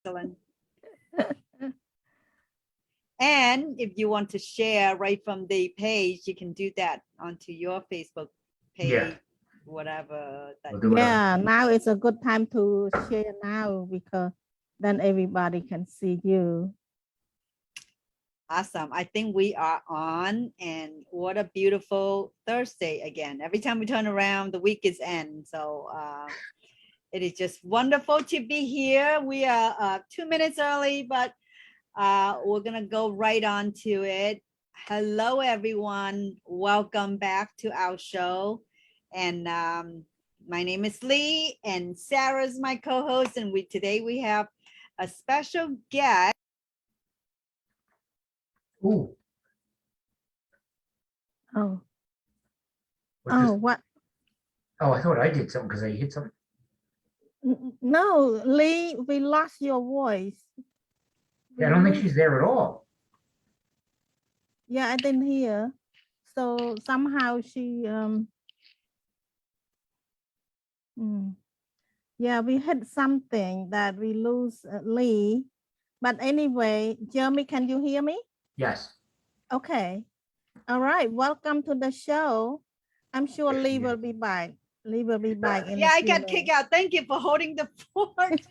Excellent. And if you want to share right from the page, you can do that onto your Facebook page, Yeah. whatever. We'll do whatever. Yeah, now it's a good time to share now because then everybody can see you. Awesome. I think we are on, and what a beautiful Thursday again. Every time we turn around, the week is end. So it is just wonderful to be here. We are 2 minutes early, but we're going to go right on to it. Hello, everyone. Welcome back to our show. And my name is Lee, and Sarah's my co-host. And today we have a special guest. Ooh. Oh, What's this? what? Oh, I thought I did something because I hit something. No, Lee, we lost your voice. Yeah, I don't think she's there at all. Yeah, I didn't hear. So somehow she yeah, we hit something that we lose Lee. But anyway, Jeremy, can you hear me? Yes. Okay. All right. Welcome to the show. I'm sure Yes, Lee she will is. be back. Lee will be back in Yeah, a I few got minutes. kicked out. Thank you for holding the fort.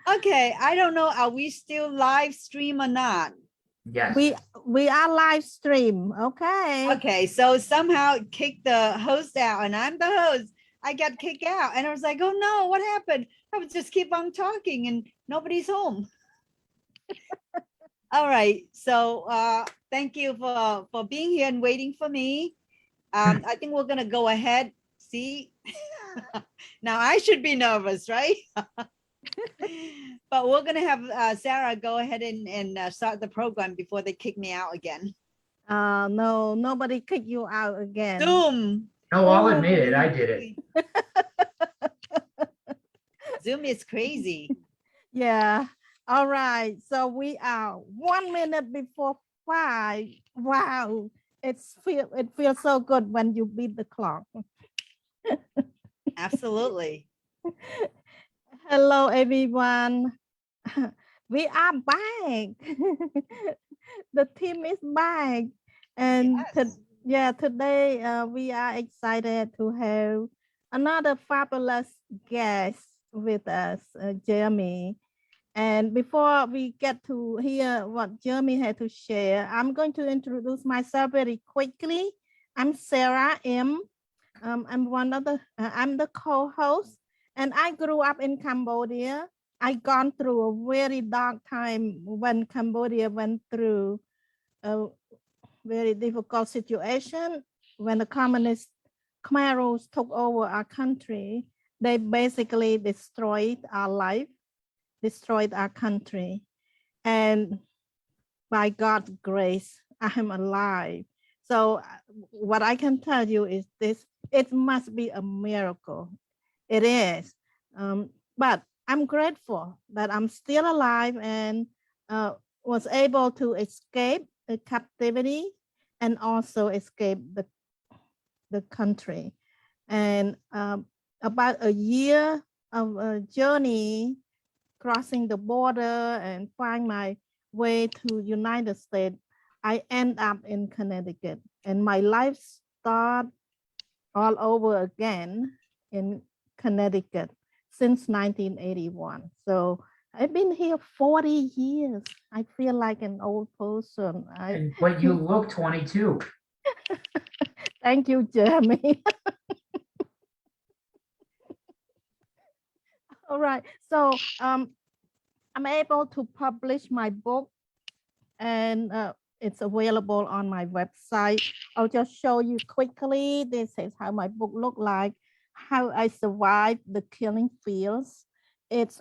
Okay, I don't know. Are we still live stream or not? Yes. We are live stream. Okay. Okay, so somehow it kicked the host out, and I'm the host. I got kicked out, and I was like, "Oh no, what happened?" I would just keep on talking, and nobody's home. All right, so thank you for being here and waiting for me. I think we're gonna go ahead. See, now I should be nervous, right? But we're gonna have Sarah go ahead and start the program before they kick me out again. No, nobody kick you out again. Zoom. No, I'll admit it. I did it. Zoom is crazy. Yeah. All right. So we are 1 minute before 5. Wow. It feels so good when you beat the clock. Absolutely. Hello, everyone. We are back. The team is back. And Yes. today we are excited to have another fabulous guest with us, Jeremy. And before we get to hear what Jeremy had to share, I'm going to introduce myself very quickly. I'm Sarah M. I'm the co-host, and I grew up in Cambodia. I gone through a very dark time when Cambodia went through a very difficult situation when the communist Khmer Rouge took over our country. They basically destroyed our life, destroyed our country, and by God's grace, I am alive. So what I can tell you is this: it must be a miracle. It is, but I'm grateful that I'm still alive and was able to escape the captivity and also escape the country. And about a year of a journey crossing the border and find my way to United States, I end up in Connecticut, and my life start all over again in Connecticut since 1981. So I've been here 40 years. I feel like an old person. But you look 22. Thank you, Jeremy. All right. So I'm able to publish my book, and it's available on my website. I'll just show you quickly. This is how my book look like, how I survived the killing fields. It's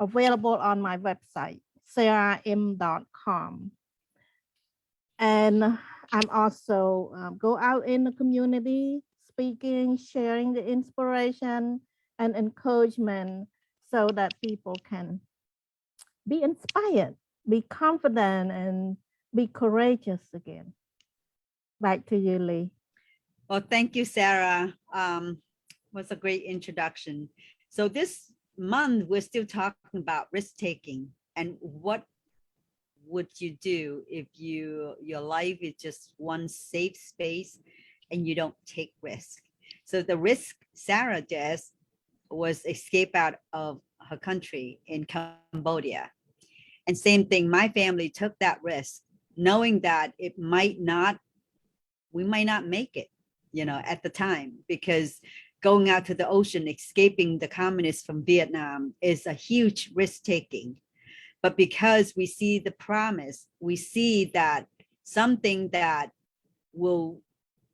available on my website, sarahim.com. And I'm also go out in the community, speaking, sharing the inspiration and encouragement so that people can be inspired, be confident, and be courageous again. Back to you, Lee. Well, thank you, Sarah. Was a great introduction. So this month, we're still talking about risk taking and what would you do if your life is just one safe space and you don't take risk. So the risk Sarah does was escape out of her country in Cambodia. And same thing, my family took that risk, knowing that we might not make it, at the time, because going out to the ocean, escaping the communists from Vietnam is a huge risk taking. But because we see the promise, we see that something that will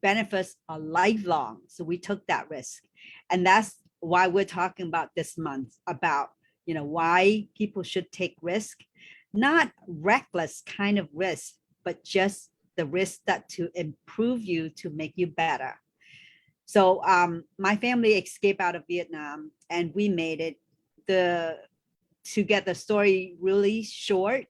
benefit us a lifelong. So we took that risk. And that's why we're talking about this month about, why people should take risk, not reckless kind of risk, but just the risk that to improve you, to make you better. So my family escaped out of Vietnam and we made it. To get the story really short,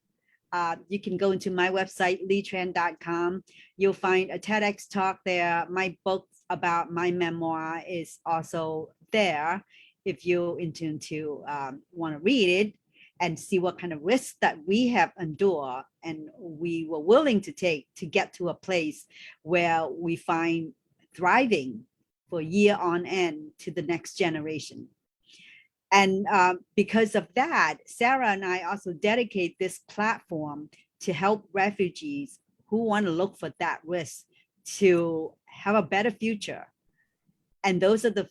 you can go into my website, leetran.com. You'll find a TEDx talk there. My book about my memoir is also there if you're intend to want to read it and see what kind of risks that we have endured and we were willing to take to get to a place where we find thriving for year on end to the next generation. And because of that, Sarah and I also dedicate this platform to help refugees who want to look for that risk to have a better future. And those are the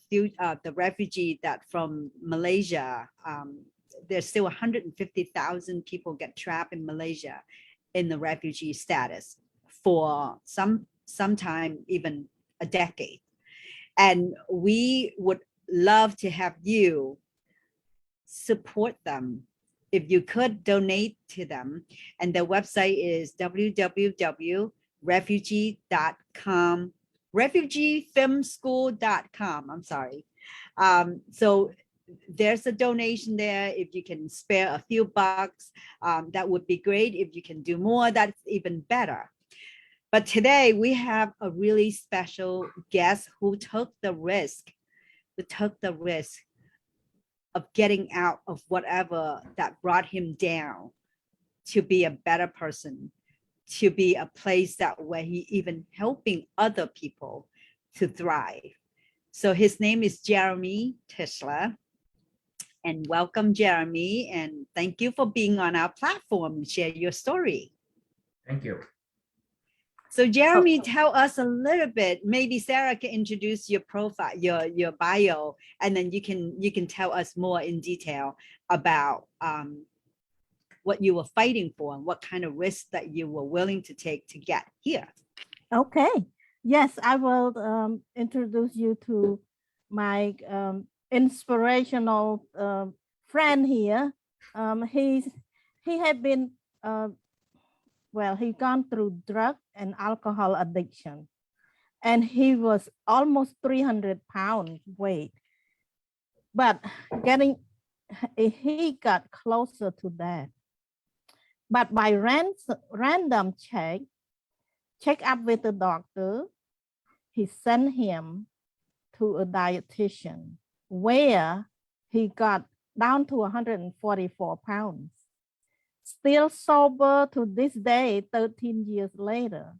refugees that from Malaysia, there's still 150,000 people get trapped in Malaysia in the refugee status for sometime even a decade. And we would love to have you support them. If you could donate to them, and their website is www.refugee.com, refugeefilmschool.com. I'm sorry. So there's a donation there. If you can spare a few bucks, that would be great. If you can do more, that's even better. But today we have a really special guest who took the risk, of getting out of whatever that brought him down to be a better person, to be a place that where he even helping other people to thrive. So his name is Jeremy Tischler. And welcome, Jeremy. And thank you for being on our platform and share your story. Thank you. So Jeremy, tell us a little bit. Maybe Sarah can introduce your profile, your bio, and then you can tell us more in detail about what you were fighting for and what kind of risks that you were willing to take to get here. Okay. Yes, I will introduce you to my inspirational friend here. He had been he gone through drug and alcohol addiction, and he was almost 300 pounds weight. But he got closer to that. But by random check up with the doctor, he sent him to a dietitian where he got down to 144 pounds. Still sober to this day, 13 years later.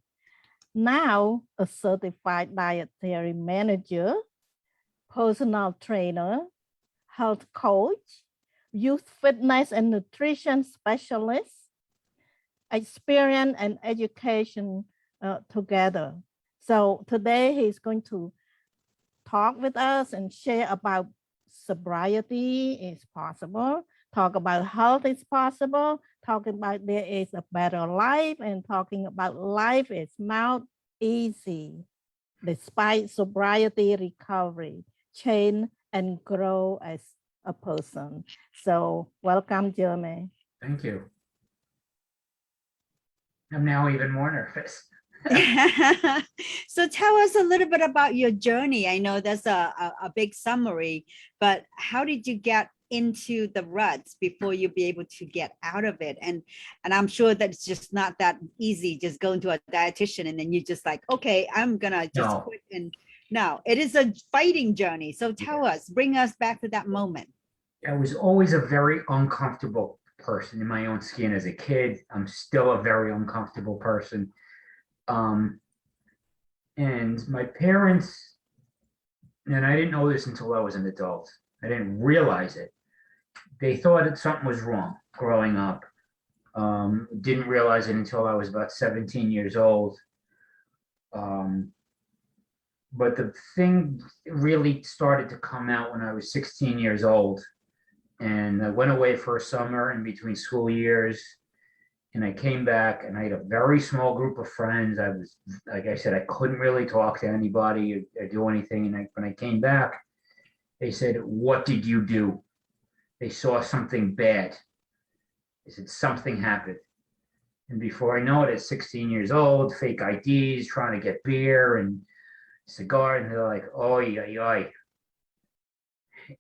Now a certified dietary manager, personal trainer, health coach, youth fitness and nutrition specialist, experience and education together. So today he's going to talk with us and share about sobriety is possible, talk about health is possible, talking about there is a better life, and talking about life is not easy despite sobriety, recovery, change and grow as a person. So welcome, Jeremy. Thank you. I'm now even more nervous. So tell us a little bit about your journey. I know that's a big summary, but how did you get into the ruts before you be able to get out of it? And I'm sure that it's just not that easy, just going to a dietitian and then you just like, okay, I'm gonna just quit. And no, it is a fighting journey. So tell us, bring us back to that moment. I was always a very uncomfortable person in my own skin as a kid. I'm still a very uncomfortable person. Um, and my parents, and I didn't know this until I was an adult. I didn't realize it. They thought that something was wrong growing up. Didn't realize it until I was about 17 years old. Um, but the thing really started to come out when I was 16 years old. And I went away for a summer in between school years. And I came back and I had a very small group of friends. I was, like I said, I couldn't really talk to anybody or do anything. And when I came back, they said, "What did you do?" They saw something bad. They said, "Something happened." And before I know it, at 16 years old, fake IDs, trying to get beer and cigar. And they're like, "Oi, oi, oi.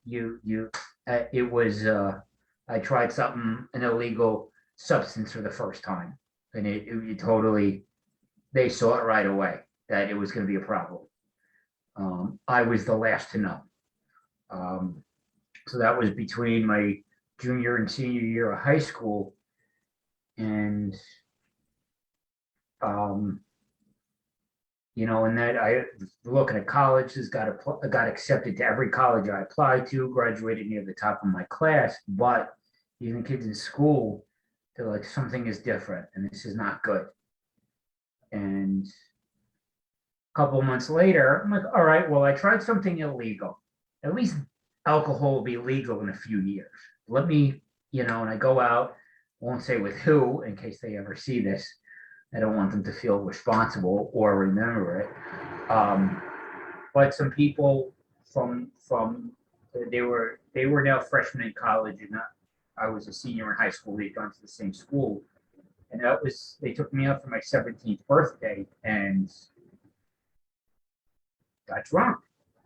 It was, I tried something, an illegal substance for the first time." And it totally, they saw it right away that it was going to be a problem. I was the last to know. Um, so that was between my junior and senior year of high school. And, um, and that I looking at colleges, got accepted to every college I applied to, graduated near the top of my class. But even kids in school, they're like, something is different and this is not good. And a couple of months later, I'm like, all right, well, I tried something illegal. At least alcohol will be legal in a few years. Let me, and I go out, won't say with who in case they ever see this. I don't want them to feel responsible or remember it. But some people from they were now freshmen in college, and I was a senior in high school. They'd gone to the same school, and they took me out for my 17th birthday and got drunk,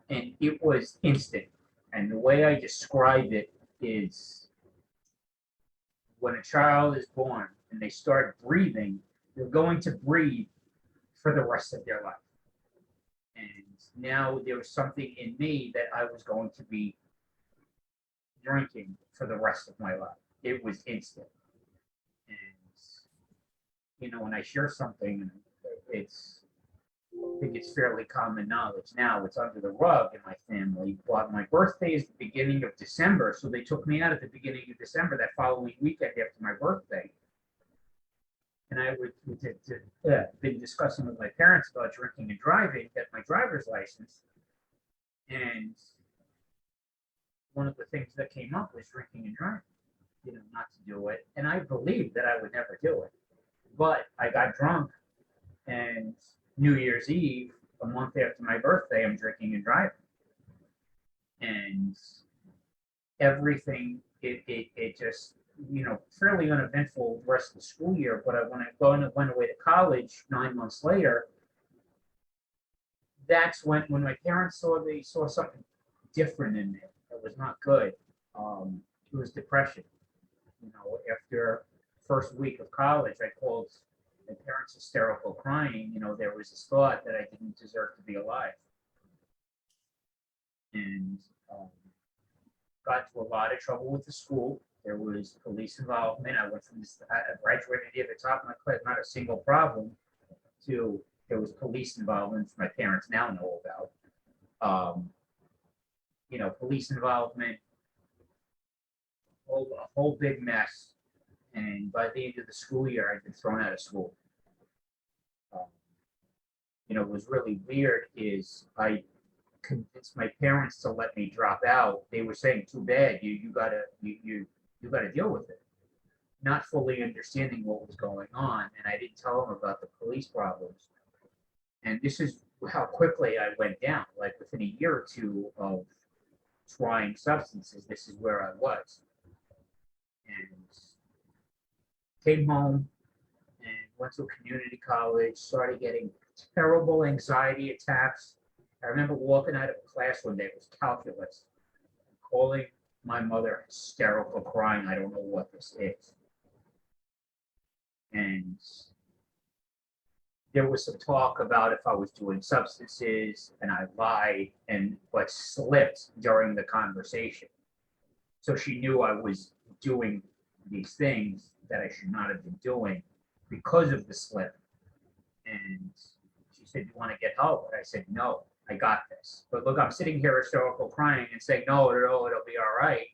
and it was instant. And the way I describe it is, when a child is born and they start breathing, they're going to breathe for the rest of their life. And now there was something in me that I was going to be drinking for the rest of my life. It was instant. And when I share something, I think it's fairly common knowledge. Now it's under the rug in my family, but my birthday is the beginning of December. So they took me out at the beginning of December, that following weekend after my birthday. And I would been discussing with my parents about drinking and driving, get my driver's license. And one of the things that came up was drinking and driving, not to do it. And I believed that I would never do it. But I got drunk, and New Year's Eve, a month after my birthday, I'm drinking and driving. And everything, it just, fairly uneventful rest of the school year. But when I went away to college 9 months later, that's when my parents they saw something different in me that was not good. It was depression. After first week of college, I called my parents hysterical crying. There was this thought that I didn't deserve to be alive. And got into a lot of trouble with the school. There was police involvement. I graduated near the top of my class, not a single problem, to there was police involvement, my parents now know about. Police involvement, a whole big mess. And by the end of the school year, I'd been thrown out of school. What was really weird is I convinced my parents to let me drop out. They were saying, "Too bad, you gotta deal with it," not fully understanding what was going on. And I didn't tell them about the police problems. And this is how quickly I went down. Like within a year or two of trying substances, this is where I was. And came home and went to a community college, started getting terrible anxiety attacks. I remember walking out of class one day, it was calculus, calling my mother hysterical, crying, "I don't know what this is." And there was some talk about if I was doing substances, and I lied but slipped during the conversation. So she knew I was doing these things that I should not have been doing because of the slip. And she said, "You want to get help?" And I said, "No, I got this." But look, I'm sitting here hysterical crying and saying, "No, it'll be all right,"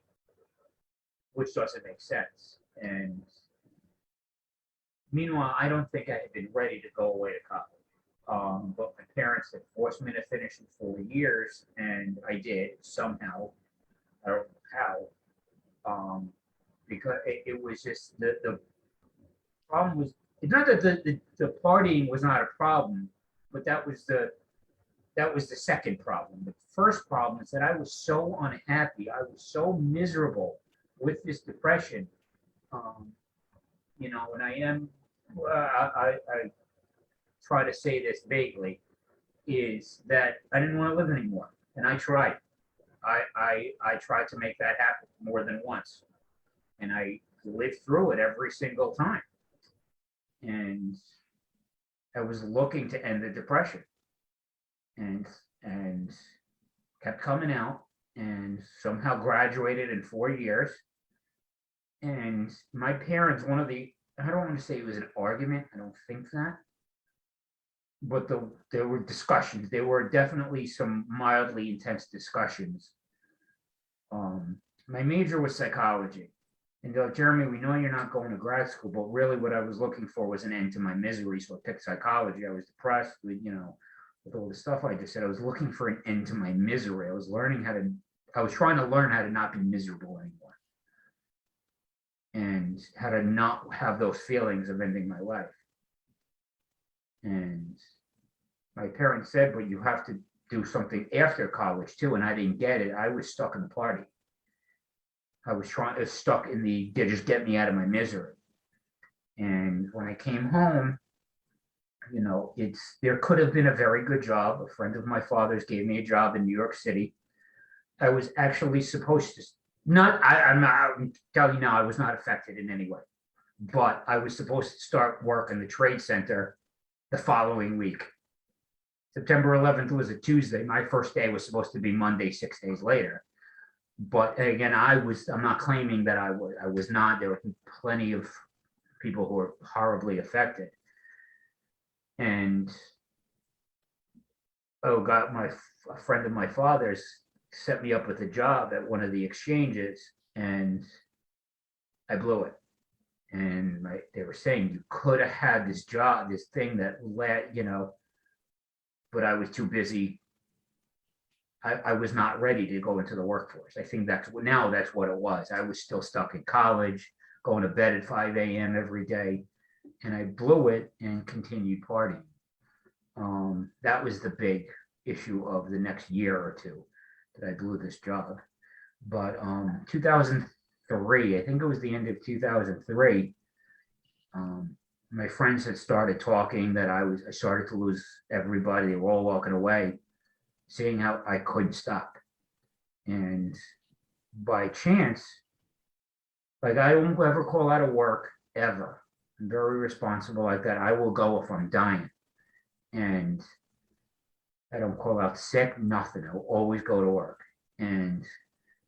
which doesn't make sense. And meanwhile, I don't think I had been ready to go away to college. But my parents had forced me to finish in 4 years, and I did somehow. I don't know how. Because it was just the problem was, it's not that the partying was not a problem, but that was the second problem. The first problem is that I was so unhappy. I was so miserable with this depression. And I am, I try to say this vaguely, is that I didn't want to live anymore. And I tried. I tried to make that happen more than once. And I lived through it every single time. And I was looking to end the depression. And kept coming out and somehow graduated in 4 years. And my parents, I don't want to say it was an argument, I don't think that, but there were discussions. There were definitely some mildly intense discussions. My major was psychology. And they're like, "Jeremy, we know you're not going to grad school, but really what I was looking for was an end to my misery. So I picked psychology. I was depressed with all the stuff I just said. I was looking for an end to my misery. I was trying to learn how to not be miserable anymore. And how to not have those feelings of ending my life." And my parents said, "But you have to do something after college too." And I didn't get it. I was stuck in the party. I was stuck in just get me out of my misery. And when I came home, there could have been a very good job. A friend of my father's gave me a job in New York City. I was actually supposed to, I'm telling you now, I was not affected in any way, but I was supposed to start work in the trade center the following week. September 11th was a Tuesday. My first day was supposed to be Monday, 6 days later. But again, I'm not claiming that I was not. There were plenty of people who were horribly affected. And a friend of my father's set me up with a job at one of the exchanges, and I blew it. And they were saying, "You could have had this job, this thing that but I was too busy. I was not ready to go into the workforce." I think that's what it was. I was still stuck in college, going to bed at 5 a.m. every day, and I blew it and continued partying. That was the big issue of the next year or two, that I blew this job. But 2003, I think it was the end of 2003, my friends had started talking that I started to lose everybody. They were all walking away, seeing how I couldn't stop. And by chance, I won't ever call out of work ever. I'm very responsible like that. I will go if I'm dying. And I don't call out sick, nothing. I will always go to work. And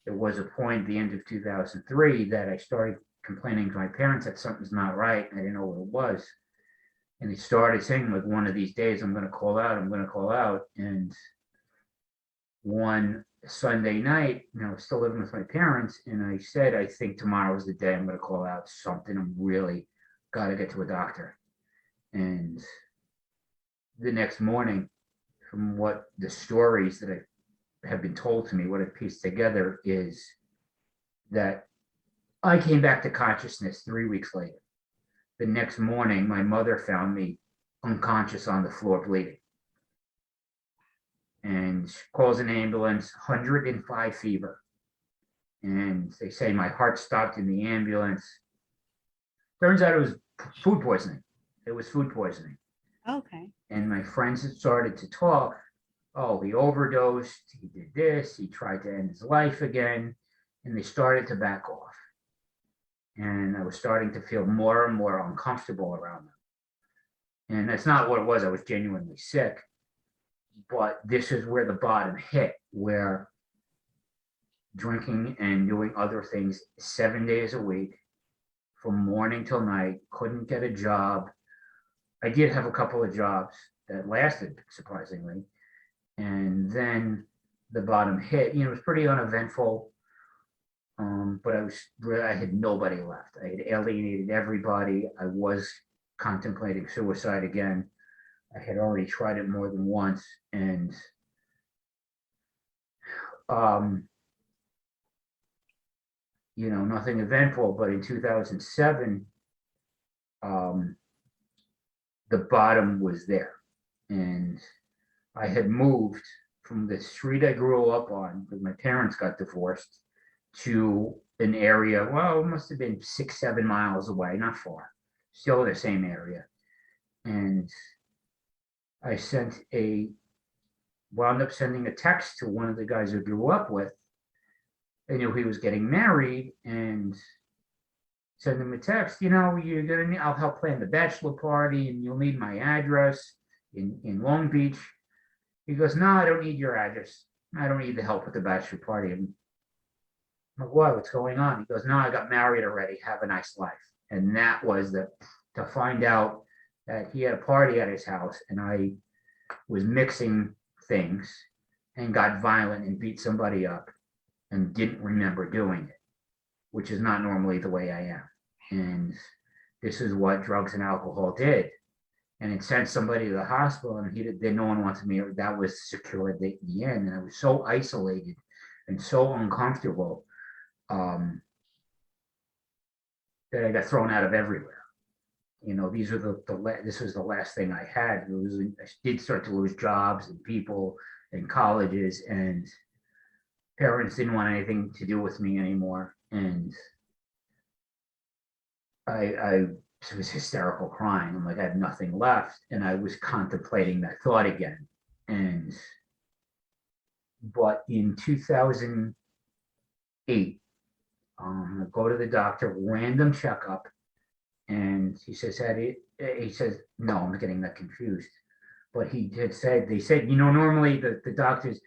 there was a point at the end of 2003 that I started complaining to my parents that something's not right. I didn't know what it was. And they started saying, one of these days I'm going to call out. And one Sunday night, still living with my parents, and I said, "I think tomorrow's the day I'm going to call out something. I'm really got to get to a doctor." And the next morning, from what the stories that have been told to me, what I've pieced together is that I came back to consciousness 3 weeks later. The next morning, my mother found me unconscious on the floor bleeding. And she calls an ambulance, 105 fever. And they say my heart stopped in the ambulance. Turns out it was food poisoning. It was food poisoning. Okay. And my friends had started to talk. "Oh, he overdosed. He did this. He tried to end his life again." And they started to back off. And I was starting to feel more and more uncomfortable around them. And that's not what it was. I was genuinely sick. But this is where the bottom hit, where drinking and doing other things 7 days a week from morning till night, couldn't get a job. I did have a couple of jobs that lasted, surprisingly. And then the bottom hit. It was pretty uneventful. But I had nobody left. I had alienated everybody. I was contemplating suicide again. I had already tried it more than once, and nothing eventful. But in 2007, the bottom was there, and I had moved from the street I grew up on because my parents got divorced to an area, well, it must have been 6, 7 miles away, not far, still in the same area. And I wound up sending a text to one of the guys I grew up with. I knew he was getting married, and send him a text, I'll help plan the bachelor party, and you'll need my address in Long Beach. He goes, no, I don't need your address. I don't need the help with the bachelor party. I'm like, what's going on? He goes, no, I got married already. Have a nice life. And that was to find out that he had a party at his house, and I was mixing things and got violent and beat somebody up and didn't remember doing it, which is not normally the way I am. And this is what drugs and alcohol did. And it sent somebody to the hospital, and then no one wanted me. That was secured in the end. And I was so isolated and so uncomfortable that I got thrown out of everywhere. This was the last thing I had. I did start to lose jobs and people and colleges, and parents didn't want anything to do with me anymore. And I was hysterical crying. I'm like, I have nothing left. And I was contemplating that thought again. But in 2008, I go to the doctor, random checkup, and he says, no, I'm getting that confused. But they said, normally the doctors,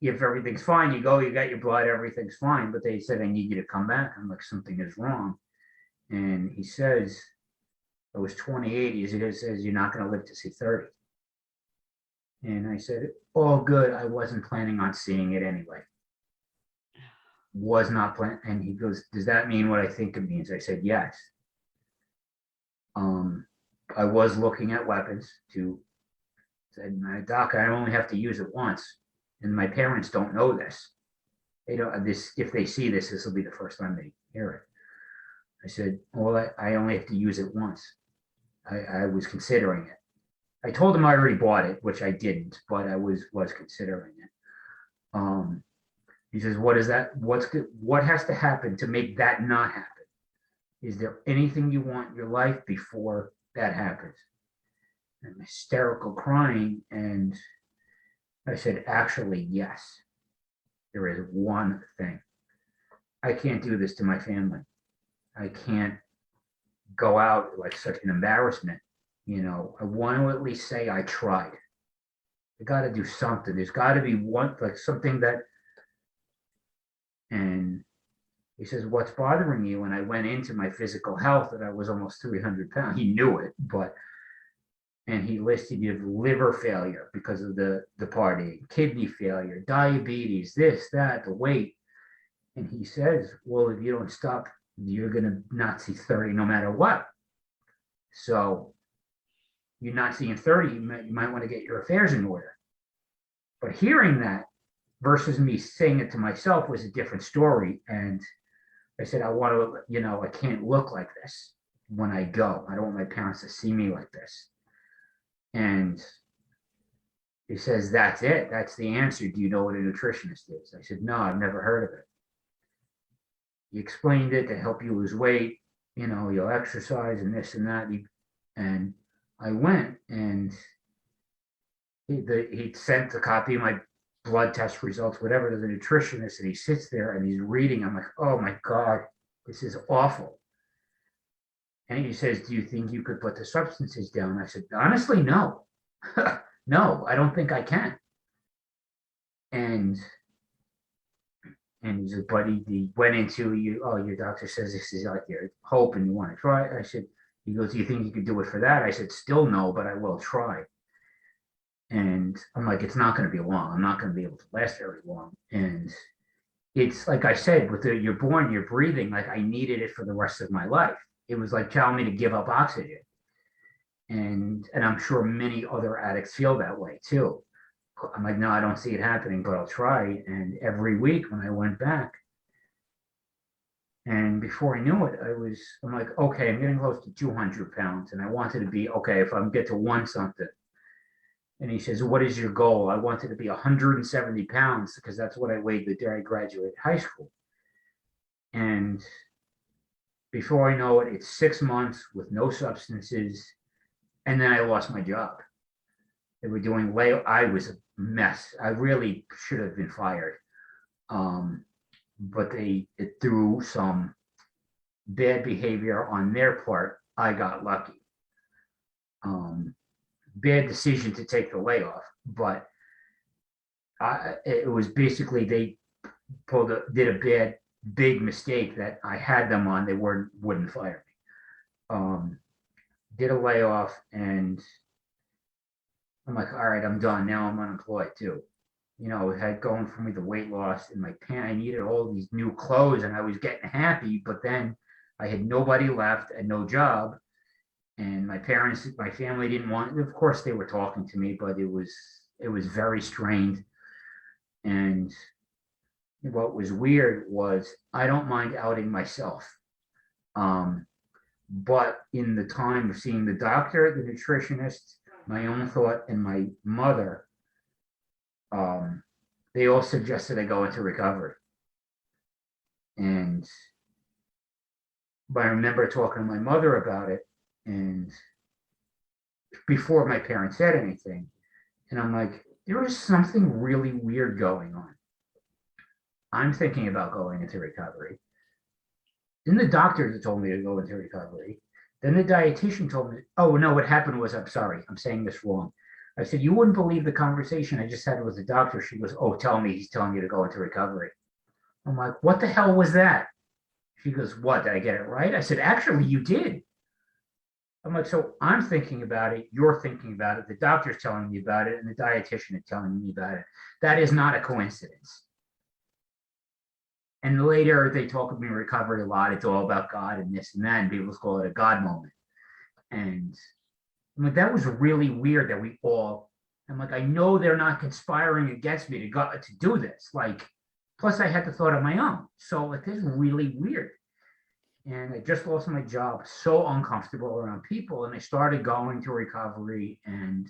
if everything's fine, you got your blood, everything's fine. But they said, I need you to come back. I'm like, something is wrong. And he says, I was 28. He says, you're not going to live to see 30. And I said, oh, good. I wasn't planning on seeing it anyway. Was not planning. And he goes, does that mean what I think it means? I said, yes. I was looking at weapons said, doc, I only have to use it once. And my parents don't know this. They don't, if they see this, this will be the first time they hear it. I said, well, I only have to use it once. I was considering it. I told him I already bought it, which I didn't, but I was considering it. He says, what is that? What has to happen to make that not happen? Is there anything you want in your life before that happens? And I'm hysterical crying. And I said, actually, yes. There is one thing. I can't do this to my family. I can't go out like such an embarrassment. I want to at least say I tried. I got to do something. There's got to be something that. And he says, what's bothering you? And I went into my physical health, that I was almost 300 pounds. He knew it, and he listed you liver failure because of the party, kidney failure, diabetes, this, that, the weight. And he says, well, if you don't stop, you're going to not see 30 no matter what. So you're not seeing 30, you might want to get your affairs in order. But hearing that versus me saying it to myself was a different story. And I said, I want to, I can't look like this when I go. I don't want my parents to see me like this. And he says, that's it. That's the answer. Do you know what a nutritionist is? I said, no, I've never heard of it. He explained it to help you lose weight. You'll exercise and this and that. And I went, and he sent a copy of my blood test results, whatever, to the nutritionist, and he sits there and he's reading. I'm like, oh my God, this is awful. And he says, do you think you could put the substances down? I said, honestly, no. No, I don't think I can. And And he said, but he went into you. Oh, your doctor says this is like your hope, and you want to try it. I said, he goes, do you think you could do it for that? I said, still no, but I will try. And I'm like, it's not going to be long. I'm not going to be able to last very long. And it's like I said, with you're born, you're breathing. Like I needed it for the rest of my life. It was like telling me to give up oxygen. And I'm sure many other addicts feel that way too. I'm like, no, I don't see it happening, but I'll try. And every week when I went back, and before I knew it, I'm like, okay, I'm getting close to 200 pounds. And I wanted to be, okay, if I can get to one something. And he says, what is your goal? I wanted to be 170 pounds because that's what I weighed the day I graduated high school. And before I know it, it's 6 months with no substances. And then I lost my job. They were doing I was a mess. I really should have been fired. But through some bad behavior on their part, I got lucky. Bad decision to take the layoff, but it was basically they did a big mistake that I had them on. They wouldn't fire me. Did a layoff, and I'm like, all right, I'm done. Now I'm unemployed too. You know, it had going for me the weight loss and my pants. I needed all these new clothes, and I was getting happy, but then I had nobody left and no job. And my parents, my family didn't want, of course they were talking to me, but it was very strained. And what was weird was I don't mind outing myself. But in the time of seeing the doctor, the nutritionist, my own thought, and my mother, they all suggested I go into recovery. But I remember talking to my mother about it, and before my parents said anything, and I'm like, there is something really weird going on. I'm thinking about going into recovery. Then the doctor told me to go into recovery. Then the dietitian told me, oh no, what happened was, I'm sorry, I'm saying this wrong. I said, you wouldn't believe the conversation I just had with the doctor. She goes, oh, tell me he's telling you to go into recovery. I'm like, what the hell was that? She goes, what, did I get it right? I said, actually, you did. I'm like, so I'm thinking about it, you're thinking about it, the doctor's telling me about it, and the dietitian is telling me about it. That is not a coincidence. And later they talk about me in recovery a lot. It's all about God and this and that, and people call it a God moment. And I'm like, that was really weird that I'm like, I know they're not conspiring against me to do this. Like, plus I had the thought of my own. So like, this is really weird. And I just lost my job, so uncomfortable around people. And I started going to recovery, and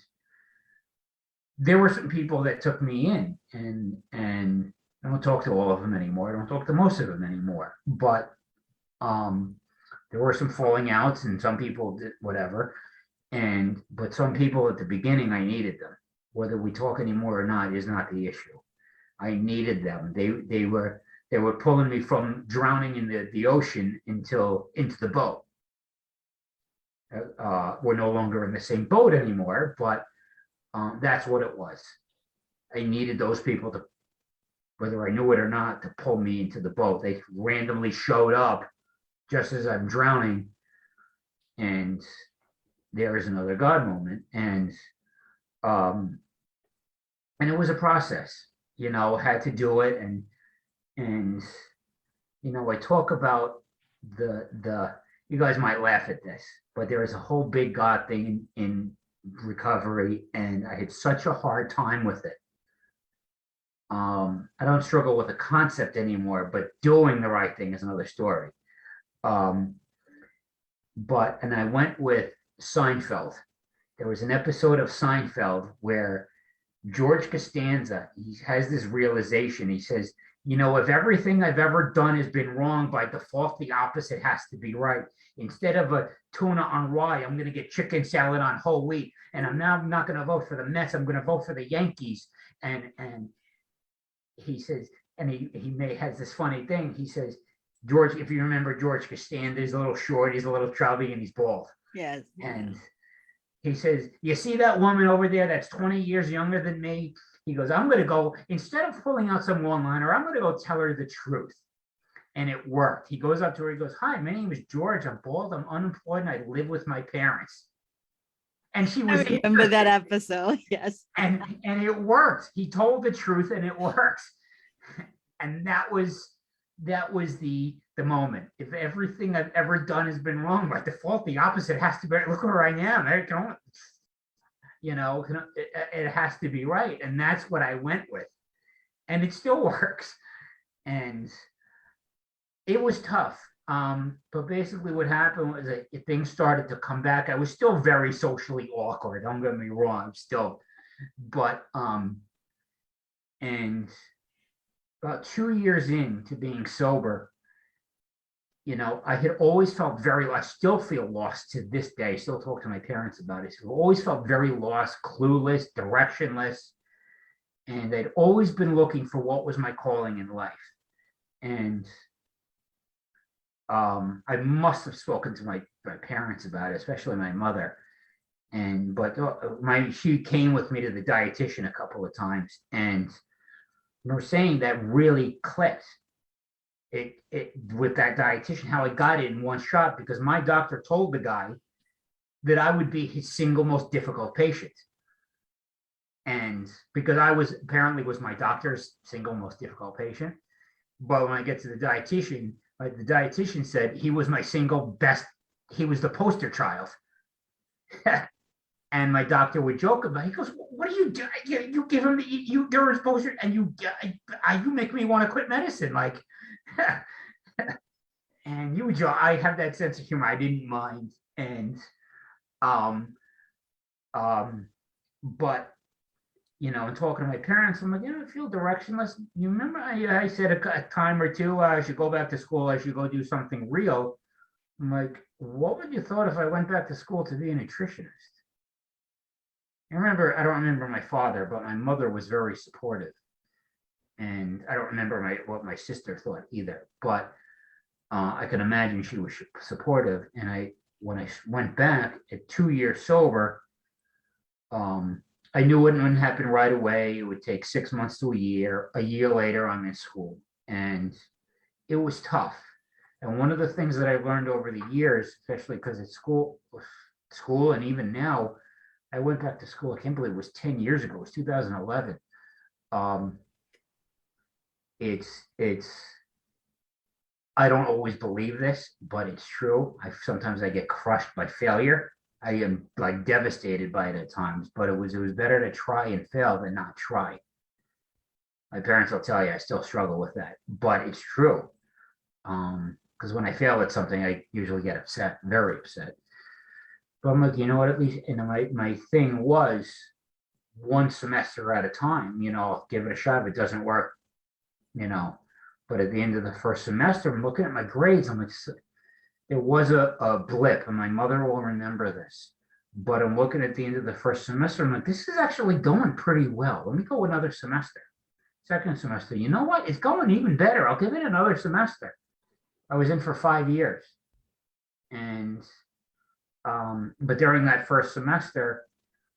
there were some people that took me in, and I don't talk to all of them anymore. I don't talk to most of them anymore, but there were some falling outs, and some people did whatever. But some people at the beginning, I needed them. Whether we talk anymore or not is not the issue. I needed them. They were pulling me from drowning in the ocean into the boat. We're no longer in the same boat anymore, but that's what it was. I needed those people to, whether I knew it or not, to pull me into the boat. They randomly showed up just as I'm drowning, and there is another God moment. And it was a process, you know, had to do it. And you know, I talk about you guys might laugh at this, but there is a whole big God thing in recovery, and I had such a hard time with it. I don't struggle with the concept anymore, but doing the right thing is another story. And I went with Seinfeld. There was an episode of Seinfeld where George Costanza, he has this realization. He says, you know, if everything I've ever done has been wrong, by default, the opposite has to be right. Instead of a tuna on rye, I'm going to get chicken salad on whole wheat. And I'm not going to vote for the Mets. I'm going to vote for the Yankees. And he says, and he has this funny thing. He says, George, if you remember George Costanza, he's a little short, he's a little chubby, and he's bald. Yes. And he says, you see that woman over there that's 20 years younger than me? He goes, I'm going to go, instead of pulling out some one-liner, I'm going to go tell her the truth. And it worked. He goes up to her, he goes, hi, my name is George. I'm bald, I'm unemployed, and I live with my parents. And she was I remember that episode. Yes. and it worked. He told the truth and it works. And that was the moment. If everything I've ever done has been wrong, by default, the opposite has to be. Look where I am. I can only, it has to be right. And that's what I went with. And it still works. And it was tough. But basically what happened was that things started to come back. I was still very socially awkward. Don't get me wrong. I'm still, but, and about 2 years into being sober, I had always felt I still feel lost to this day. I still talk to my parents about it. So I always felt very lost, clueless, directionless. And I'd always been looking for what was my calling in life. And I must have spoken to my parents about it, especially my mother. But she came with me to the dietitian a couple of times, and I remember saying that really clicked. It with that dietitian, how I got it in one shot, because my doctor told the guy that I would be his single most difficult patient. And because I was my doctor's single most difficult patient. But when I get to the dietitian said he was my single best, he was the poster child. And my doctor would joke about it. He goes, what do you do? You give him, you're his poster, and you make me want to quit medicine. Like, and you would joke. I have that sense of humor. I didn't mind. And, but, and talking to my parents, I'm like, I feel directionless. You remember I said a time or two, I should go back to school. I should go do something real. I'm like, what would you thought if I went back to school to be a nutritionist? I don't remember my father, but my mother was very supportive. And I don't remember what my sister thought either, but I can imagine she was supportive. And when I went back at 2 years sober, I knew it wouldn't happen right away. It would take 6 months to a year. A year later, I'm in school, and it was tough. And one of the things that I learned over the years, especially because at school, and even now, I went back to school. I can't believe it was 10 years ago. It was 2011. I don't always believe this, but it's true. Sometimes I get crushed by failure. I am like devastated by it at times, but it was better to try and fail than not try. My parents will tell you I still struggle with that, but it's true. Because when I fail at something, I usually get upset, very upset. But I'm like, you know what? At least, my thing was one semester at a time. I'll give it a shot. If it doesn't work, But at the end of the first semester, I'm looking at my grades. I'm like, there was a blip, and my mother will remember this. But I'm looking at the end of the first semester. I'm like, this is actually going pretty well. Let me go another semester. Second semester, you know what? It's going even better. I'll give it another semester. I was in for 5 years. And, but during that first semester,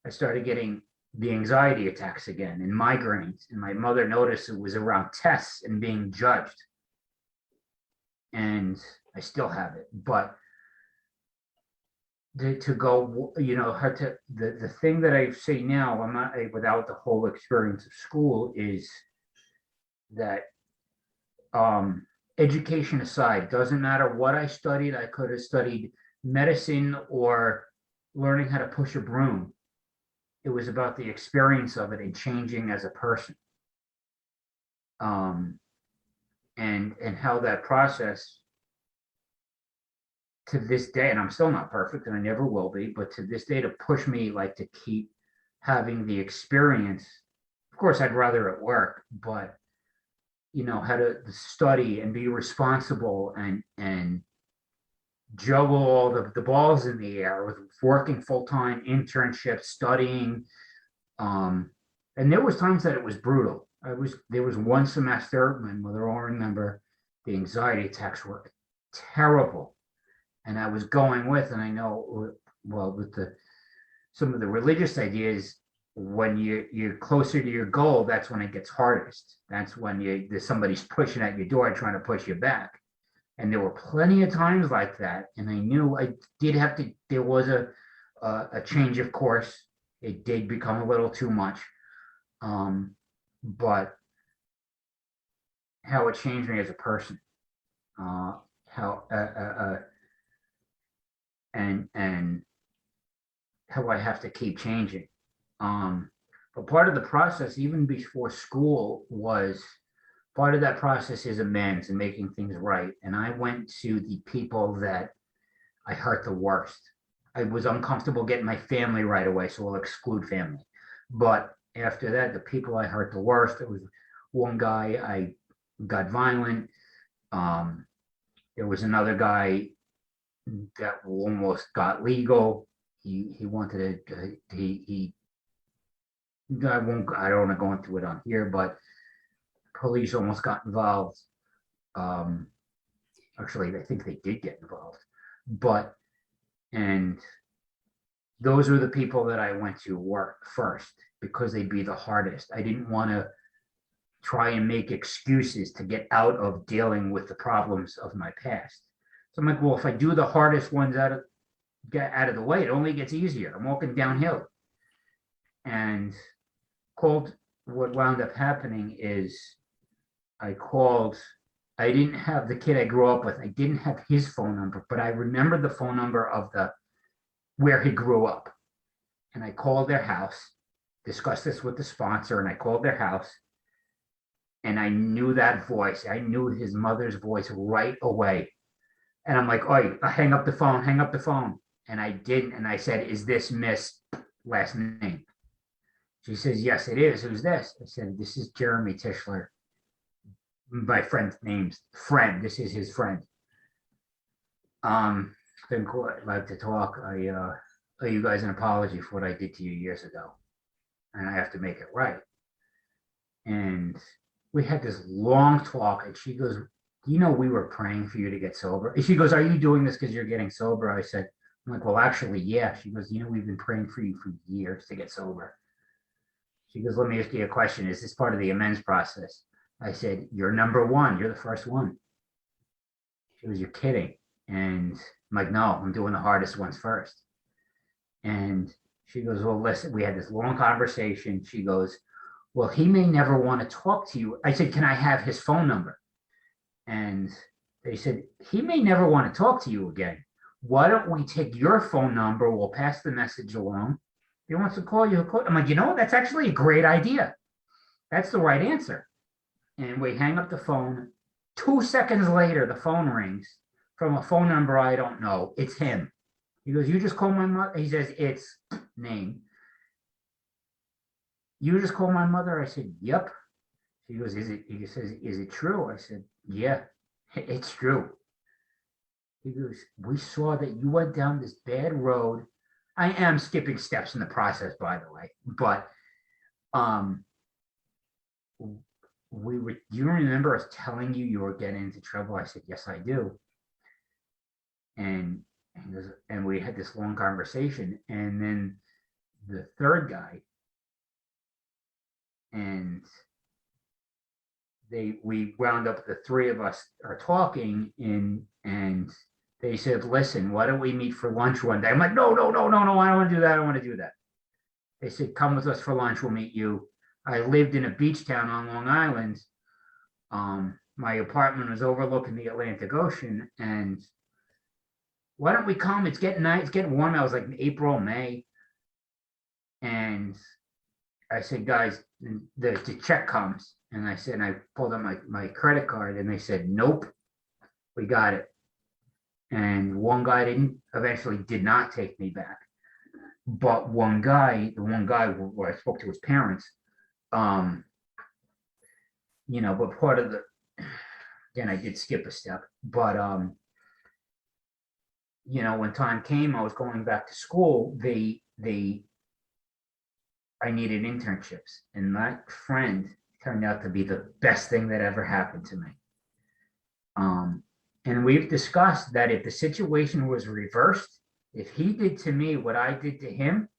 I started getting the anxiety attacks again and migraines. And my mother noticed it was around tests and being judged. And I still have it, but to go, the thing that I say now, I'm not without the whole experience of school, is that education aside, doesn't matter what I studied. I could have studied medicine or learning how to push a broom. It was about the experience of it and changing as a person. And how that process, to this day, and I'm still not perfect, and I never will be, but to this day, to push me like to keep having the experience. Of course, I'd rather it work, but how to study and be responsible and juggle all the balls in the air with working full-time, internships, studying. And there was times that it was brutal. There was one semester, my mother will remember, the anxiety attacks were terrible. And I was going with, and I know, well, with some of the religious ideas, when you're closer to your goal, that's when it gets hardest. That's when there's somebody's pushing at your door trying to push you back. And there were plenty of times like that. And I knew I did have to, there was a change of course. It did become a little too much. But how it changed me as a person, how, and how I have to keep changing. But part of the process, even before school, was part of that process is amends and making things right. And I went to the people that I hurt the worst. I was uncomfortable getting my family right away, so I'll exclude family. But after that, the people I hurt the worst, it was one guy I got violent. There was another guy that almost got legal. He wanted to, I don't want to go into it on here, but police almost got involved. Actually, I think they did get involved, and those were the people that I went to work first because they'd be the hardest. I didn't want to try and make excuses to get out of dealing with the problems of my past. So I'm like, well, if I do the hardest ones get out of the way, it only gets easier. I'm walking downhill. And what wound up happening is I didn't have the kid I grew up with. I didn't have his phone number, but I remembered the phone number of where he grew up. And I called their house, discussed this with the sponsor, and I called their house. And I knew that voice. I knew his mother's voice right away. And I'm like, "Oi, hang up the phone, hang up the phone." And I didn't. And I said, "Is this Miss last name?" She says, "Yes, it is. Who's this?" I said, "This is Jeremy Tischler. My friend's name's friend. This is his friend." Been cool. I'd like to talk. I owe you guys an apology for what I did to you years ago. And I have to make it right. And we had this long talk, and she goes, "You know, we were praying for you to get sober." And she goes, "Are you doing this because you're getting sober?" I said, I'm like, "Well, actually, yeah." She goes, "You know, we've been praying for you for years to get sober." She goes, "Let me ask you a question. Is this part of the amends process?" I said, "You're number one. You're the first one." She goes, "You're kidding." And I'm like, "No, I'm doing the hardest ones first." And she goes, "Well, listen," we had this long conversation. She goes, "Well, he may never want to talk to you." I said, "Can I have his phone number?" And they said, "He may never want to talk to you again. Why don't we take your phone number? We'll pass the message along. If he wants to call you, he'll call." I'm like, that's actually a great idea. That's the right answer. And we hang up the phone. 2 seconds later, the phone rings from a phone number I don't know. It's him. He goes, "You just call my mother." He says, "It's name. You just call my mother?" I said, "Yep." He goes, he says, "Is it true?" I said, "Yeah, it's true." He goes, "We saw that you went down this bad road." I am skipping steps in the process, by the way, but do you remember us telling you were getting into trouble? I said, "Yes, I do." And he goes, and we had this long conversation. And then the third guy, and we wound up, the three of us are talking, and they said, "Listen, why don't we meet for lunch one day?" I'm like, "No, no, no, no, no, I don't want to do that. I don't want to do that." They said, "Come with us for lunch. We'll meet you." I lived in a beach town on Long Island. My apartment was overlooking the Atlantic Ocean, and "Why don't we come? It's getting nice. It's getting warm." I was like April, May. And I said, "Guys, the check comes." And I said, and I pulled out my credit card, and they said, "Nope, we got it." And one guy eventually did not take me back. But the one guy where I spoke to his parents, but part of again, I did skip a step, but when time came, I was going back to school. I needed internships, and my friend turned out to be the best thing that ever happened to me. And we've discussed that if the situation was reversed, if he did to me what I did to him,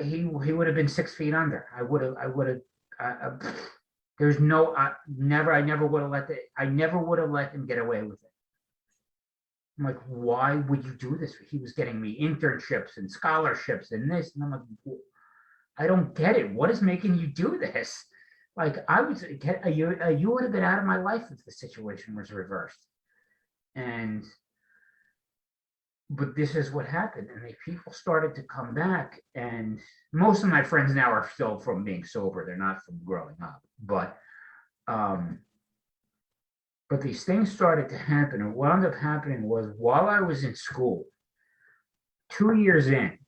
he would have been 6 feet under. I would have. There's no. I never would have I never would have let him get away with it. I'm like, why would you do this? He was getting me internships and scholarships and this, and I'm like, I don't get it. What is making you do this? Like, I was, you would have been out of my life if the situation was reversed. And, but this is what happened. And the people started to come back. And most of my friends now are still from being sober. They're not from growing up. But these things started to happen. And what ended up happening was while I was in school, 2 years in,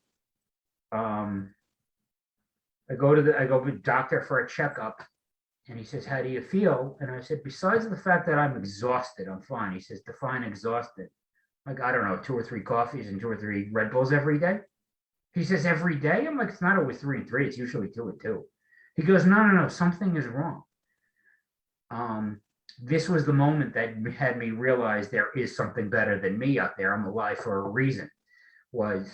I go to the doctor for a checkup, and he says, "How do you feel?" And I said, "Besides the fact that I'm exhausted, I'm fine." He says, "Define exhausted." Like, I don't know, 2 or 3 coffees and 2 or 3 Red Bulls every day. He says, "Every day?" I'm like, "It's not always 3 and 3. It's usually 2 and 2." He goes, No. Something is wrong." This was the moment that had me realize there is something better than me out there. I'm alive for a reason. Was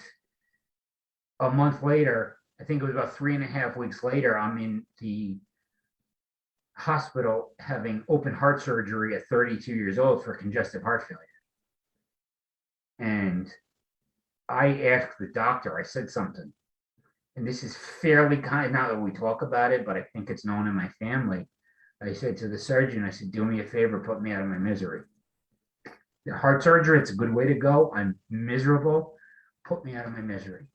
a month later, I think it was about 3.5 weeks later, I'm in the hospital having open heart surgery at 32 years old for congestive heart failure. And I asked the doctor, I said something, and this is fairly kind, not that we talk about it, but I think it's known in my family. I said to the surgeon, I said, "Do me a favor, put me out of my misery. The heart surgery, it's a good way to go. I'm miserable. Put me out of my misery.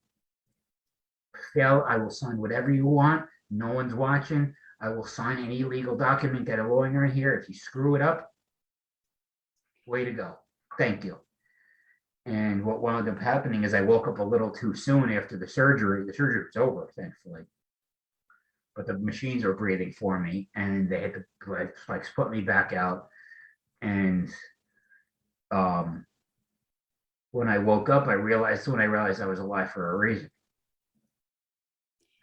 Phil, I will sign whatever you want. No one's watching. I will sign any legal document, get a lawyer in here. If you screw it up, way to go. Thank you." And what wound up happening is I woke up a little too soon after the surgery. The surgery was over, thankfully. But the machines were breathing for me, and they had to like put me back out. And when I woke up, I realized I was alive for a reason.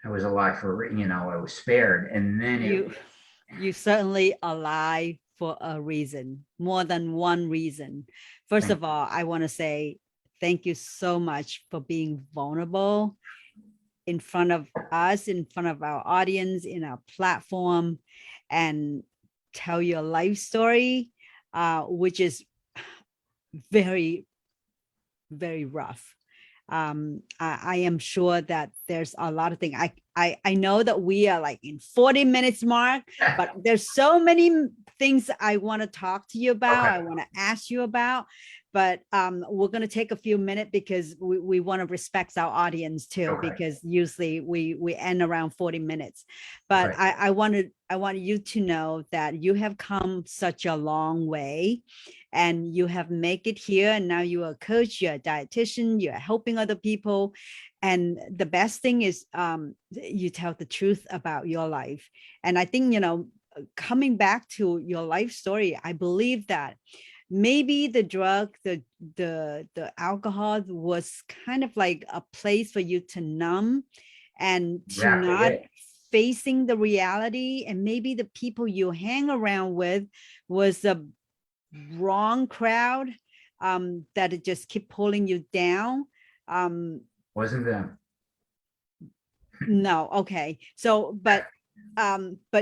I was alive for, I was spared. And then you certainly alive for a reason, more than one reason. First of all, I want to say thank you so much for being vulnerable in front of us, in front of our audience, in our platform, and tell your life story, which is very, very rough. I am sure that there's a lot of things. I know that we are like in 40 minutes mark, but there's so many things I want to talk to you about. Okay. I want to ask you about, but we're going to take a few minutes because we want to respect our audience too, Okay. because usually we end around 40 minutes. But Right. I want you to know that you have come such a long way, and you have make it here, and now you are a coach, you're a dietitian, you're helping other people. And the best thing is you tell the truth about your life. And I think, coming back to your life story, I believe that maybe the drug, the alcohol was kind of like a place for you to numb and to Exactly not it. facing the reality. And maybe the people you hang around with was a wrong crowd, that it just keep pulling you down. Wasn't them. No, okay. So, but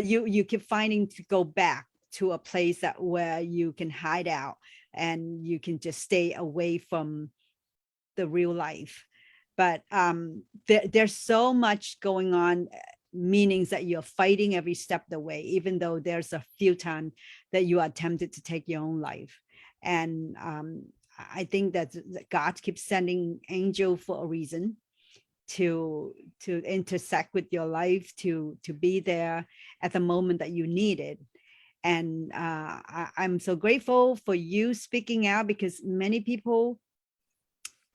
you keep finding to go back to a place that where you can hide out and you can just stay away from the real life. But there's so much going on, meanings that you're fighting every step of the way, even though there's a few times that you are tempted to take your own life. And I think that God keeps sending angel for a reason, to intersect with your life, to be there at the moment that you need it. And I'm so grateful for you speaking out, because many people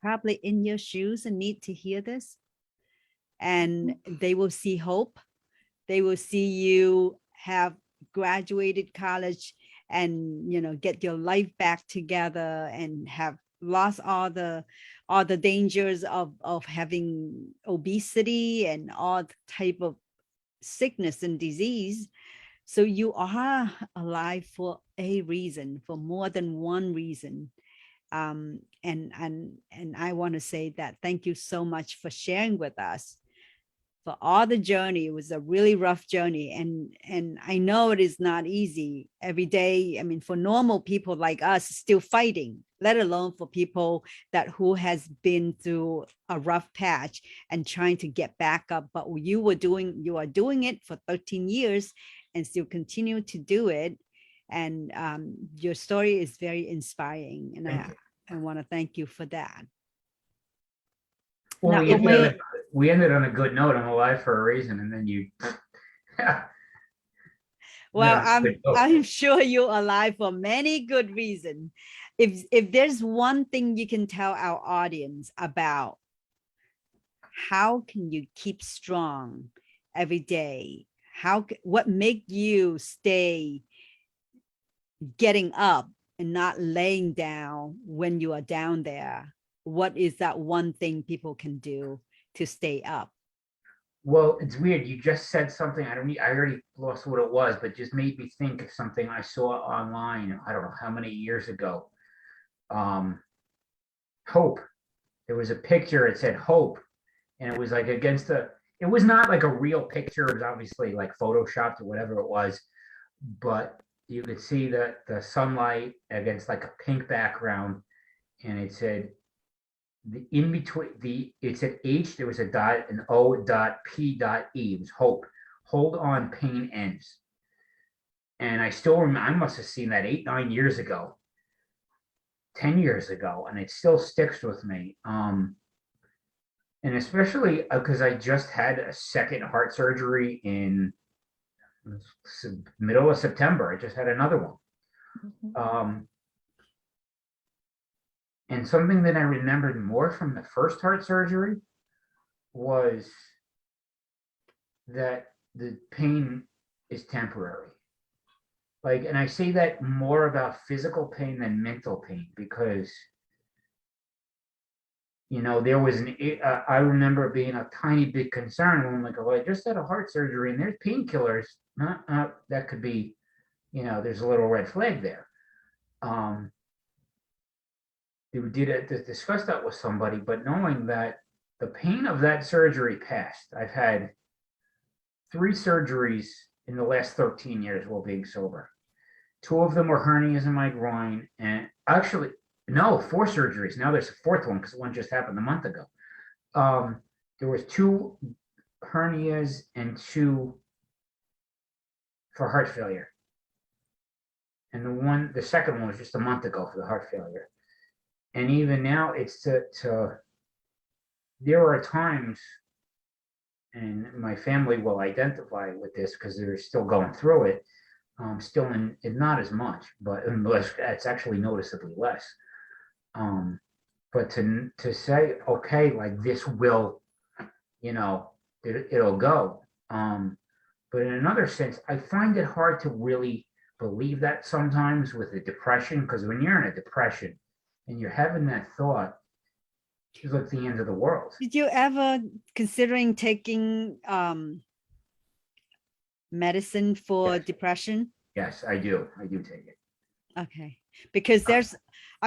probably in your shoes and need to hear this, and they will see hope. They will see you have graduated college and get your life back together, and have lost all the dangers of having obesity and all type of sickness and disease. So you are alive for a reason, for more than one reason. And I want to say that thank you so much for sharing with us. for all the journey. It was a really rough journey. And I know it is not easy every day. I mean, for normal people like us still fighting, let alone for people that who has been through a rough patch and trying to get back up. But you are doing it for 13 years and still continue to do it. And your story is very inspiring. And I want to thank you for that. Well, Now, we ended on a good note. I'm alive for a reason, and then you. well, Yeah, I'm sure you're alive for many good reasons. If there's one thing you can tell our audience about how can you keep strong every day, what make you stay getting up and not laying down when you are down there, what is that one thing people can do to stay up? Well, it's weird. You just said something. I already lost what it was, but just made me think of something I saw online. I don't know how many years ago. Hope. There was a picture. It said hope, and it was like against the. It was not like a real picture. It was obviously like photoshopped or whatever it was, but you could see the sunlight against like a pink background, and it said in between it said H, there was a dot, an O dot P dot E. It was hope. Hold on, pain ends. And I still remember, I must have seen that 8, 9 years ago, 10 years ago, and it still sticks with me. And especially because I just had a second heart surgery in middle of September. I just had another one. Mhm. And something that I remembered more from the first heart surgery was that the pain is temporary. Like, and I say that more about physical pain than mental pain because, there was I remember being a tiny bit concerned when I'm like, oh, I just had a heart surgery and there's painkillers. That could be, there's a little red flag there. Who did discuss that with somebody, but knowing that the pain of that surgery passed. I've had 3 surgeries in the last 13 years while being sober. 2 of them were hernias in my groin, and actually, no, 4 surgeries. Now there's a 4th one because one just happened a month ago. There was 2 hernias and 2 for heart failure, and the second one was just a month ago for the heart failure. And even now, it's there are times, and my family will identify with this because they're still going through it, still in not as much, but unless it's actually noticeably less. But to say, okay, like this will, it'll go. But in another sense, I find it hard to really believe that sometimes with a depression, because when you're in a depression and you're having that thought, it's like the end of the world. Did you ever considering taking medicine for Yes. depression? Yes, I do. I do take it. Okay, because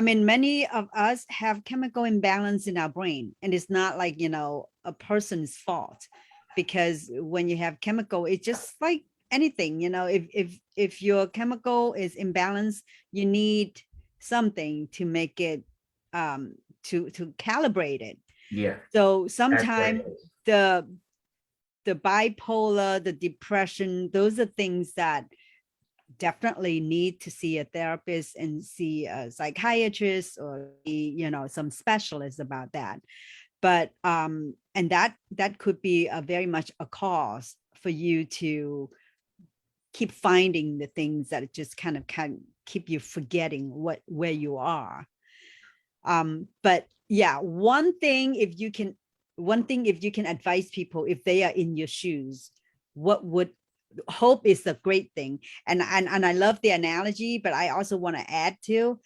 many of us have chemical imbalance in our brain, and it's not like, a person's fault, because when you have chemical, it's just like anything, if your chemical is imbalanced, you need something to make it, to calibrate it. Yeah. So That's sometimes right. the bipolar, the depression, those are things that definitely need to see a therapist and see a psychiatrist or some specialists about that. But and that could be a very much a cause for you to keep finding the things that just kind of keep you forgetting where you are. But yeah, one thing if you can advise people if they are in your shoes, what would hope is a great thing. And I love the analogy, but I also want to add to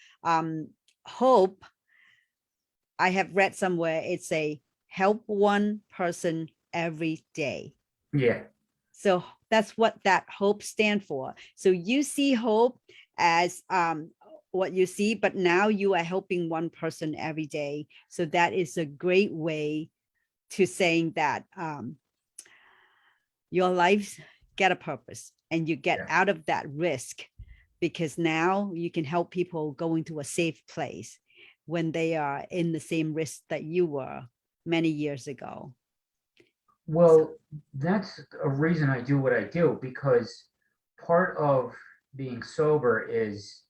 hope. I have read somewhere it's a help one person every day. Yeah. So that's what that hope stand for. So you see hope as what you see, but now you are helping one person every day. So that is a great way to saying that your lives get a purpose and you get Yeah. out of that risk, because now you can help people go into a safe place when they are in the same risk that you were many years ago. Well, that's a reason I do what I do, because part of being sober is,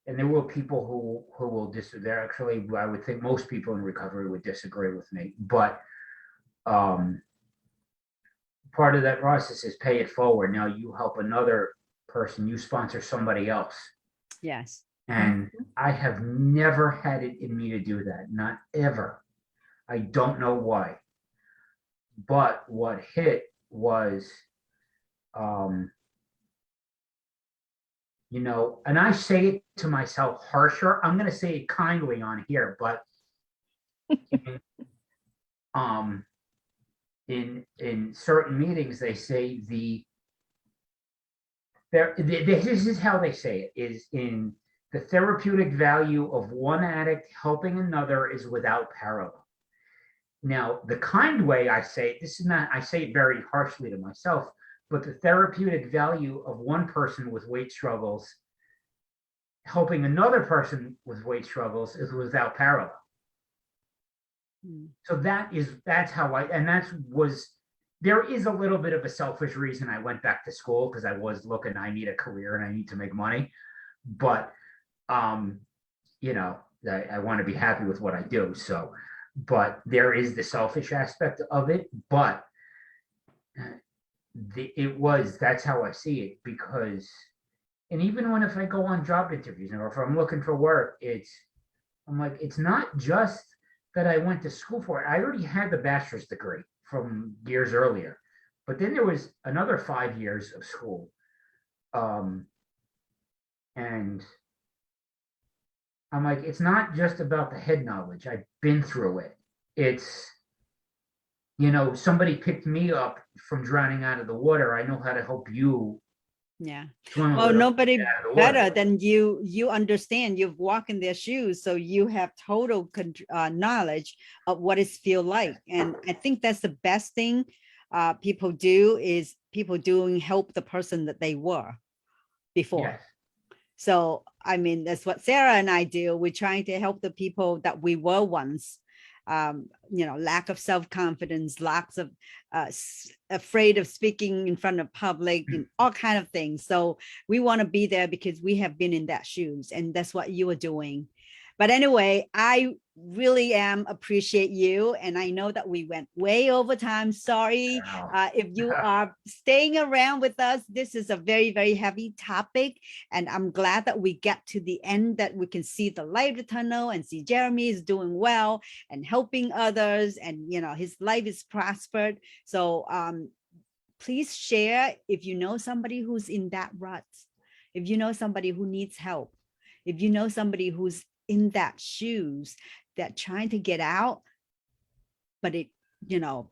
and there will people who will disagree. Actually, I would think most people in recovery would disagree with me, but part of that process is pay it forward. Now you help another person, you sponsor somebody else. Yes. And I have never had it in me to do that, not ever. I don't know why. But what hit was, you know, and I say it to myself harsher. I'm going to say it kindly on here, but in certain meetings, they say this is how they say it, is in the therapeutic value of one addict helping another is without parallel. Now, the kind way I say it, this is not, I say it very harshly to myself, but the therapeutic value of one person with weight struggles helping another person with weight struggles is without parallel. So that's how there is a little bit of a selfish reason I went back to school, because I was looking, I need a career and I need to make money. But, you know, I want to be happy with what I do. So, but there is the selfish aspect of it, but that's how I see it, because, and even when, if I go on job interviews or if I'm looking for work, I'm like, it's not just that I went to school for it. I already had the bachelor's degree from years earlier, but then there was another 5 years of school. And I'm like, it's not just about the head knowledge. I've been through it. It's, you know, somebody picked me up from drowning out of the water. I know how to help you. Yeah. Swim Well, nobody out of the better water. than you. You understand, you've walked in their shoes, so you have total knowledge of what it feels like. And I think that's the best thing people do, is people help the person that they were before. Yes. So, I mean, that's what Sarah and I do. We're trying to help the people that we were once. You know, lack of self-confidence, lots of afraid of speaking in front of public, and all kind of things. So we want to be there because we have been in that shoes, and that's what you are doing. But anyway, I really appreciate you, and I know that we went way over time. Sorry. Wow. If you are staying around with us, this is a very, very heavy topic, and I'm glad that we get to the end, that we can see the light of the tunnel and see Jeremy is doing well and helping others, and you know, his life is prospered. So please share if you know somebody who's in that rut, if you know somebody who needs help, if you know somebody who's in that shoes, that trying to get out, but it, you know,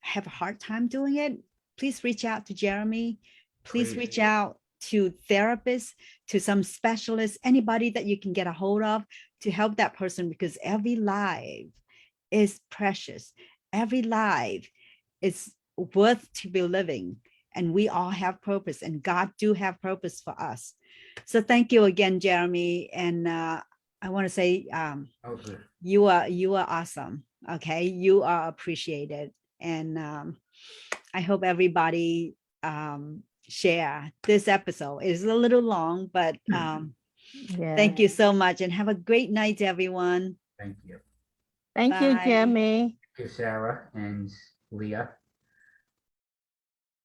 have a hard time doing it. Please reach out to Jeremy. Please reach out to therapists, to some specialists, anybody that you can get a hold of to help that person, because every life is precious. Every life is worth to be living, and we all have purpose, and God do have purpose for us. So thank you again, Jeremy. And I want to say Okay. you are awesome. Okay, you are appreciated, and I hope everybody share this episode. It's a little long, but Yeah. thank you so much, and have a great night, everyone. Thank you. Thank you, Bye. Jeremy. Thank you, Sarah and Leah.